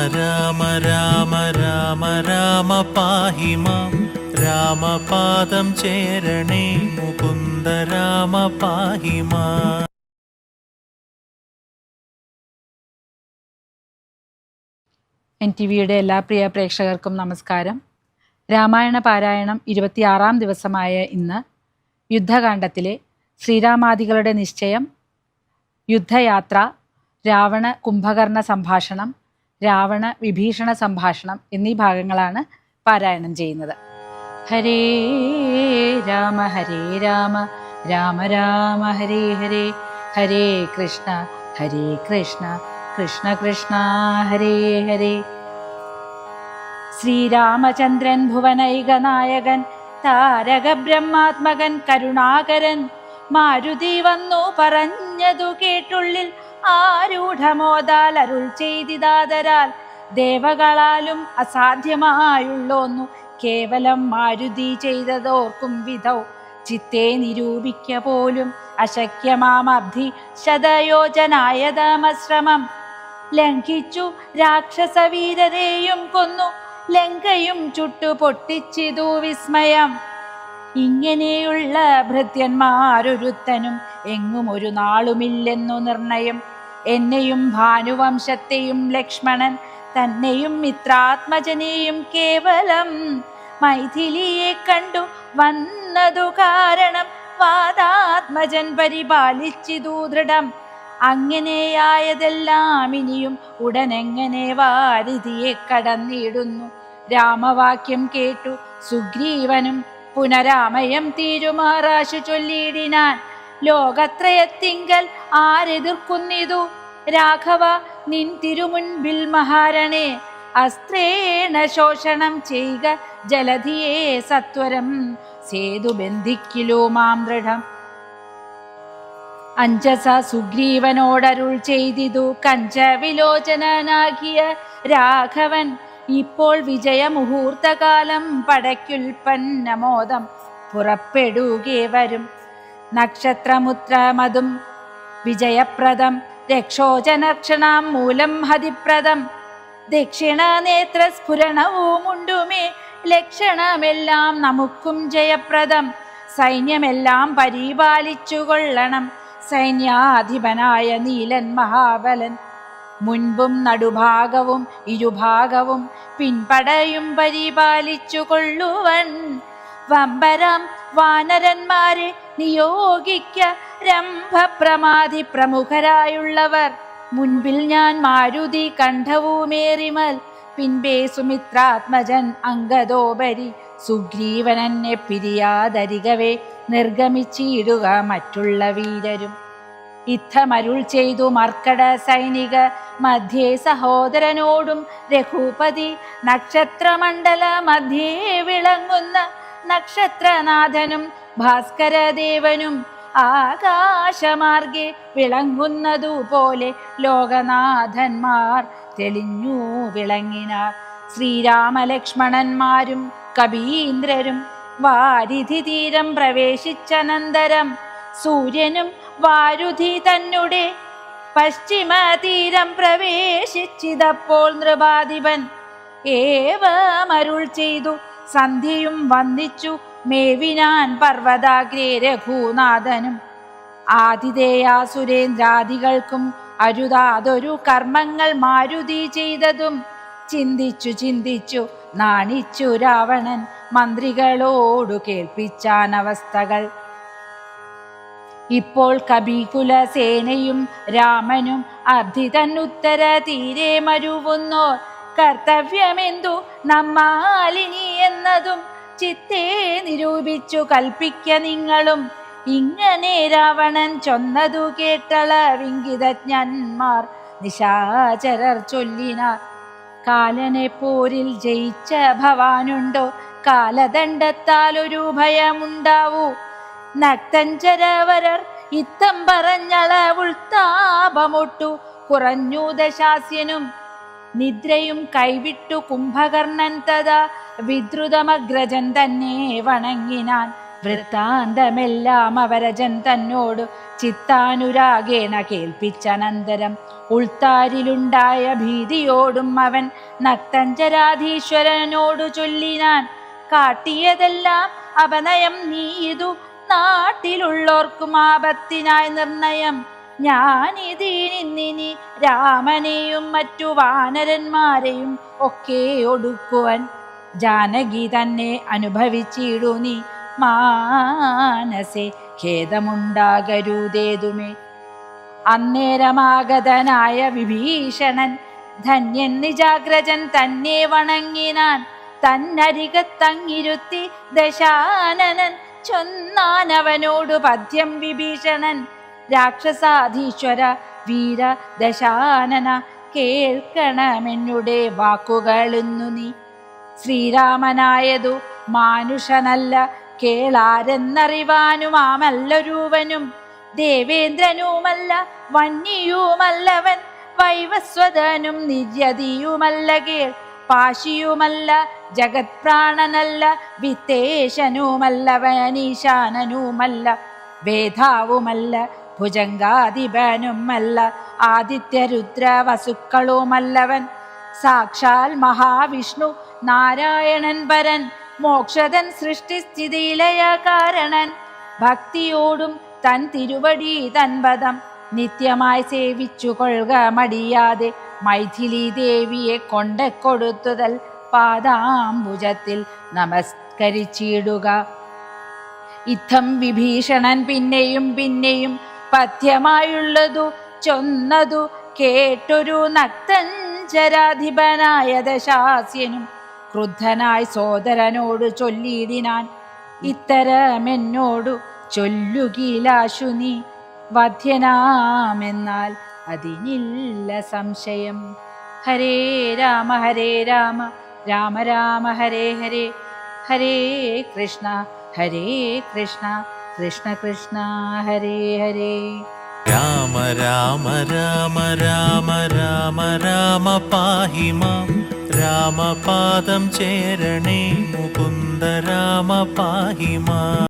രാമ രാമ രാമ രാമ പാഹി മാം രാമപാദം ചേരണേ മുകുന്ദ രാമ പാഹി മാം. NTVയുടെ എല്ലാ പ്രിയ പ്രേക്ഷകർക്കും നമസ്കാരം. രാമായണ പാരായണം 26-ാം ദിവസമായ ഇന്ന് യുദ്ധകാണ്ഡത്തിലെ ശ്രീരാമാദികളുടെ നിശ്ചയം, യുദ്ധയാത്ര, രാവണ കുംഭകർണ സംഭാഷണം, രാവണ വിഭീഷണ സംഭാഷണം എന്നീ ഭാഗങ്ങളാണ് പാരായണം ചെയ്യുന്നത്. ഹരേ രാമ രാമ രാമ ഹരേ ഹരേ, ഹരേ കൃഷ്ണ കൃഷ്ണ കൃഷ്ണ ഹരേ ഹരേ. ശ്രീരാമചന്ദ്രൻ ഭുവനൈക നായകൻ, താരക ബ്രഹ്മാത്മകൻ കരുണാകരൻ, മാരുതി വന്നു പറഞ്ഞതു കേട്ടുള്ളിൽ ആരൂഢമോദാൽ അരുൾ ചെയ്തിതാതരാൽ, ദേവകളാലും അസാധ്യമായുള്ളോന്നു കേവലം മാരുതി ചെയ്തതോർക്കും വിധൗ, ചിത്തെ നിരൂപിക്ക പോലും അശക്യമാമബ്ധി ശതയോജനായതമശ്രമം. ലംഘിച്ചു രാക്ഷസവീരരെയും കൊന്നു, ലങ്കയും ചുട്ടു പൊട്ടിച്ചിതു വിസ്മയം. ഇങ്ങനെയുള്ള ഭൃത്യന്മാരൊരുത്തനും എങ്ങും ഒരു നാളുമില്ലെന്നു നിർണയം. എന്നെയും ഭാനുവംശത്തെയും ലക്ഷ്മണൻ തന്നെയും മിത്രാത്മജനെയും കേവലം മൈഥിലിയെ കണ്ടു വന്നതു കാരണം, വാദാത്മജൻ പരിപാലിച്ചിതു ദൃഢം. അങ്ങനെയായതെല്ലാം ഇനിയും ഉടനെങ്ങനെ വാരിധിയെ കടന്നിടുന്നു. രാമവാക്യം കേട്ടു സുഗ്രീവനും പുനരാമയം തീരുമാറാശു ചൊല്ലിയിടിനാൻ. ലോകത്രയത്തിങ്കൽ ആരെതിർക്കുന്നിതു രാഘവ നിൻ തിരുമുൻപിൽ മഹാരണേ. അസ്ത്രേണ ശോഷണം ചെയ്യുക ജലധിയെ സത്വരം, സേതു ബന്ധിക്കിലോ മാം ദൃഢം. അഞ്ജസ സുഗ്രീവനോടരുൾ ചെയ്തിതു കഞ്ചവിലോചനാകിയ രാഘവൻ. ഇപ്പോൾ വിജയമുഹൂർത്തകാലം പടയ്ക്കുൽപ്പന്നമോദം പുറപ്പെടുകേ വരും. നക്ഷത്രമുത്രമതും വിജയപ്രദം, രക്ഷോജനക്ഷണാം മൂലം ഹതിപ്രദം. ദക്ഷിണ നേത്രസ്ഫുരണവുമുണ്ടുമേ ലക്ഷണമെല്ലാം നമുക്കും ജയപ്രദം. സൈന്യമെല്ലാം പരിപാലിച്ചു കൊള്ളണം സൈന്യാധിപനായ നീലൻ മഹാബലൻ. മുൻപും നടുഭാഗവും ഇരുഭാഗവും പിൻപടയും പരിപാലിച്ചു കൊള്ളുവൻ. വമ്പരാം വാനരന്മാരെ നിയോഗിക്ക രംഭപ്രമാധി പ്രമുഖരായുള്ളവർ. മുൻപിൽ ഞാൻ മാരുതി കണ്ഠവുമേറിമൽ, പിൻപേ സുമിത്രാത്മജൻ അംഗദോപരി. സുഗ്രീവനെന്നെ പിരിയാതരികവേ നിർഗമിച്ചിടുക മറ്റുള്ള വീരരും. യുദ്ധമരുൾ ചെയ്തു മർക്കട സൈനിക മധ്യേ സഹോദരനോടും രഘുപതി. നക്ഷത്രമണ്ഡല മധ്യേ വിളങ്ങുന്ന നക്ഷത്രനാഥനും ഭാസ്കരദേവനും, ആകാശമാർഗെ വിളങ്ങുന്നതുപോലെ ലോകനാഥന്മാർ തെളിഞ്ഞു വിളങ്ങിനാർ. ശ്രീരാമലക്ഷ്മണന്മാരും കപീന്ദ്രരും വാരിധി തീരം പ്രവേശിച്ചനന്തരം, സൂര്യനും വാരുധി തന്നെ പശ്ചിമ തീരം പ്രവേശിച്ചിതപ്പോൾ നൃപാധിപൻ. ഏവമരുൾ ചെയ്തു സന്ധ്യയും വന്ദിച്ചു മേവിനാൻ പർവ്വതാഗ്രേ രഘുനാഥനും. ആതിഥേയാസുരേന്ദ്രാദികൾക്കും അരുതാതൊരു കർമ്മങ്ങൾ മാരുതി ചെയ്തതും ചിന്തിച്ചു നാണിച്ചു രാവണൻ മന്ത്രികളോടു കേൾപ്പിച്ചാനവസ്ഥകൾ. ഇപ്പോൾ കപികുല സേനയും രാമനും അബ്ധി തന്നുത്തര തീരെ മരുവുന്നോർ. കർത്തവ്യമെന്തു നമ്മാലിനി എന്നതും ചിത്തേ നിരൂപിച്ചു കൽപ്പിക്ക നിങ്ങളും. ഇങ്ങനെ രാവണൻ ചൊന്നതു കേട്ടള വിങ്കിതജ്ഞന്മാർ നിശാചരർ ചൊല്ലിനാർ. കാലനെ പോരിൽ ജയിച്ച ഭവാനുണ്ടോ, കാലദണ്ഡത്താൽ ഒരു ഭയമുണ്ടാവൂ. നക്തഞ്ചരവരർ ഇത്തം പറഞ്ഞളവുൾത്താപമൊട്ടു കുറഞ്ഞു ദശാസ്യനും. നിദ്രയും കൈവിട്ടു കുംഭകർണൻ തഥാ വിദ്രുതമഗ്രജൻ തന്നെ വണങ്ങിനാൻ. വൃത്താന്തമെല്ലാം അവരജൻ തന്നോടു ചിത്താനുരാഗേണ കേൾപ്പിച്ചനന്തരം ഉൾത്താരിലുണ്ടായ ഭീതിയോടും അവൻ നക്തഞ്ചരാധീശ്വരനോടു ചൊല്ലിനാൻ, കാട്ടിയതെല്ലാം അപനയം നീ ഇതു നാട്ടിലുള്ളോർക്കും ആപത്തിനായി നിർണയം. ഞാനിതിനി രാമനെയും മറ്റു വാനരന്മാരെയും ഒക്കെ ഒടുക്കുവൻ. ജാനകി തന്നെ അനുഭവിച്ചിടു നീ മാനസേ, ഖേദമുണ്ടാകരുതേതുമേ. അന്നേരമാഗതനായ വിഭീഷണൻ ധന്യൻ നിജാഗ്രജൻ തന്നെ വണങ്ങിനാൻ. തന്നരികത്തങ്ങിരുത്തി ദശാനനൻ ചൊന്നാനവനോടു പദ്യം വിഭീഷണൻ. രാക്ഷസാധീശ്വര വീര ദശാനന, കേൾക്കണമെന്നുടെ വാക്കുകളിന്നു നീ. ശ്രീരാമനായതു മാനുഷനല്ല, കേളാരെന്നറിവാനുമാമല്ല രൂപനും. ദേവേന്ദ്രനുമല്ല വന്യയുമല്ലവൻ, വൈവസ്വതനും നിര്യതിയുമല്ല കേൾ. പാശിയുമല്ല ജഗത്പ്രാണനല്ല, വിത്തേശനുമല്ലവനീശാനനുമല്ല. വേധാവുമല്ല ഭുജംഗാധിപനുമല്ല, ആദിത്യരുദ്ര വസുക്കളുമല്ലവൻ. സാക്ഷാൽ മഹാവിഷ്ണു നാരായണൻ പരൻ, മോക്ഷതൻ സൃഷ്ടിസ്ഥിതിലയ കാരണൻ. ഭക്തിയോടും തൻ തിരുവടി തൻപദം നിത്യമായി സേവിച്ചു കൊള്ളുക മടിയാതെ. മൈഥിലി ദേവിയെ കൊണ്ടക്കൊടുത്തുതൽ പാദാംബുജത്തിൽ നമസ്കരിച്ചിടുക. ഇത്തം വിഭീഷണൻ പിന്നെയും പിന്നെയും പഥ്യമായുള്ളതു ചൊന്നതു കേട്ടൊരു നക്തഞ്ചരാധിപനായ ദശാസ്യനും ക്രുദ്ധനായി സോദരനോട് ചൊല്ലിയിടിനാൻ, ഇത്തരമെന്നോടു ചൊല്ലുകീലാശു നീ വധ്യനാമെന്നാൽ അതിനില്ല സംശയം. ഹരേ രാമ രാമ രാമ ഹരേ ഹരേ, ഹരേ കൃഷ്ണ കൃഷ്ണ കൃഷ്ണ ഹരേ ഹരേ. രാമ രാമ രാമ രാമ രാമ രാമ പാഹി മാം, രാമപാദം ചേരണേ മുകുന്ദ രാമ പാഹി മാം.